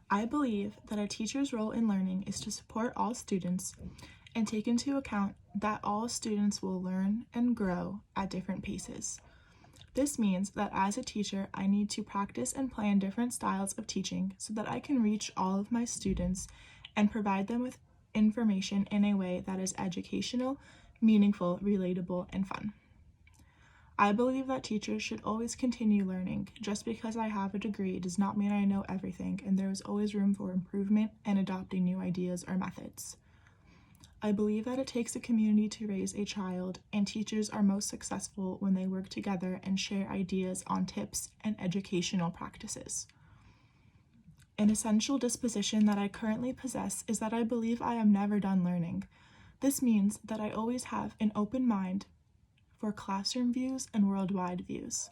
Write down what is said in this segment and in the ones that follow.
I believe that a teacher's role in learning is to support all students and take into account that all students will learn and grow at different paces. This means that as a teacher, I need to practice and plan different styles of teaching so that I can reach all of my students and provide them with information in a way that is educational, meaningful, relatable, and fun. I believe that teachers should always continue learning. Just because I have a degree does not mean I know everything, and there is always room for improvement and adopting new ideas or methods. I believe that it takes a community to raise a child, and teachers are most successful when they work together and share ideas on tips and educational practices. An essential disposition that I currently possess is that I believe I am never done learning. This means that I always have an open mind for classroom views and worldwide views.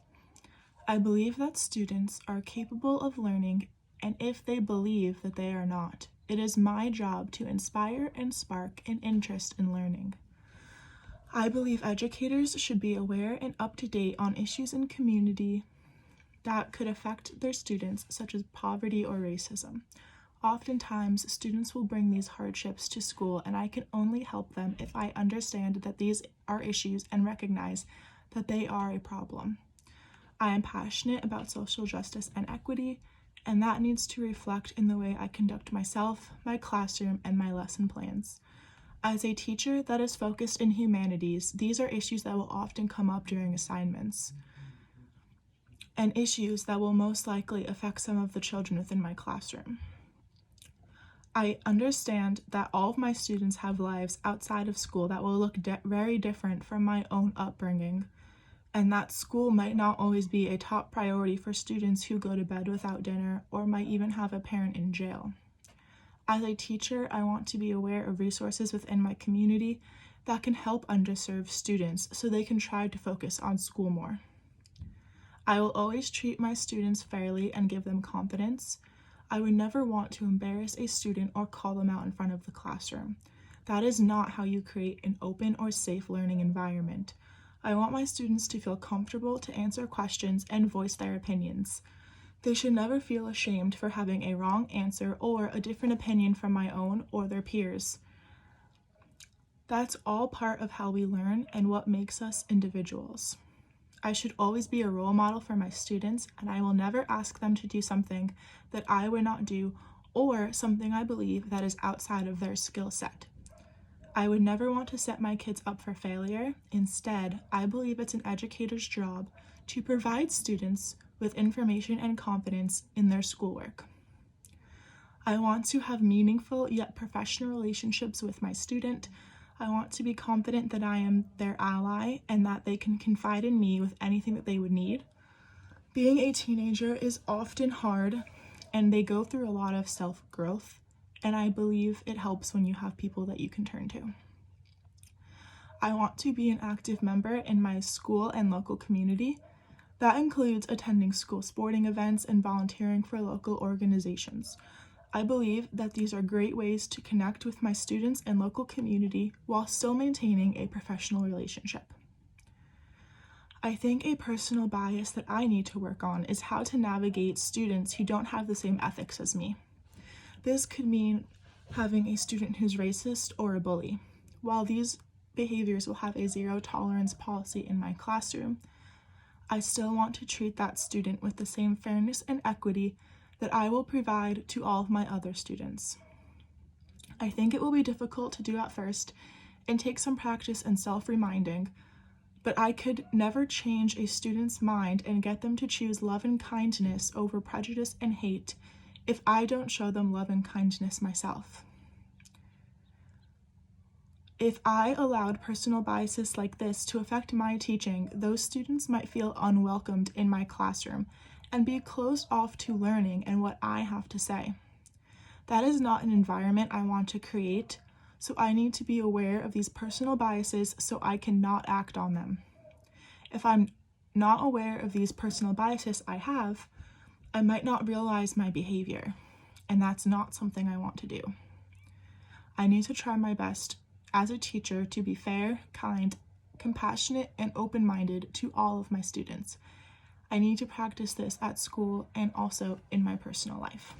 I believe that students are capable of learning, and if they believe that they are not, it is my job to inspire and spark an interest in learning. I believe educators should be aware and up to date on issues in community that could affect their students, such as poverty or racism. Oftentimes, students will bring these hardships to school, and I can only help them if I understand that these are issues and recognize that they are a problem. I am passionate about social justice and equity, and that needs to reflect in the way I conduct myself, my classroom, and my lesson plans. As a teacher that is focused in humanities, these are issues that will often come up during assignments, and issues that will most likely affect some of the children within my classroom. I understand that all of my students have lives outside of school that will look very different from my own upbringing, and that school might not always be a top priority for students who go to bed without dinner or might even have a parent in jail. As a teacher, I want to be aware of resources within my community that can help underserved students so they can try to focus on school more. I will always treat my students fairly and give them confidence. I would never want to embarrass a student or call them out in front of the classroom. That is not how you create an open or safe learning environment. I want my students to feel comfortable to answer questions and voice their opinions. They should never feel ashamed for having a wrong answer or a different opinion from my own or their peers. That's all part of how we learn and what makes us individuals. I should always be a role model for my students, and I will never ask them to do something that I would not do or something I believe that is outside of their skill set. I would never want to set my kids up for failure. Instead, I believe it's an educator's job to provide students with information and confidence in their schoolwork. I want to have meaningful yet professional relationships with my student. I want to be confident that I am their ally and that they can confide in me with anything that they would need. Being a teenager is often hard, and they go through a lot of self-growth, and I believe it helps when you have people that you can turn to. I want to be an active member in my school and local community. That includes attending school sporting events and volunteering for local organizations. I believe that these are great ways to connect with my students and local community while still maintaining a professional relationship. I think a personal bias that I need to work on is how to navigate students who don't have the same ethics as me. This could mean having a student who's racist or a bully. While these behaviors will have a zero tolerance policy in my classroom, I still want to treat that student with the same fairness and equity that I will provide to all of my other students. I think it will be difficult to do at first and take some practice and self-reminding, but I could never change a student's mind and get them to choose love and kindness over prejudice and hate if I don't show them love and kindness myself. If I allowed personal biases like this to affect my teaching, those students might feel unwelcomed in my classroom and be closed off to learning and what I have to say. That is not an environment I want to create, so I need to be aware of these personal biases so I cannot act on them. If I'm not aware of these personal biases I have, I might not realize my behavior, and that's not something I want to do. I need to try my best as a teacher to be fair, kind, compassionate, and open-minded to all of my students. I need to practice this at school and also in my personal life.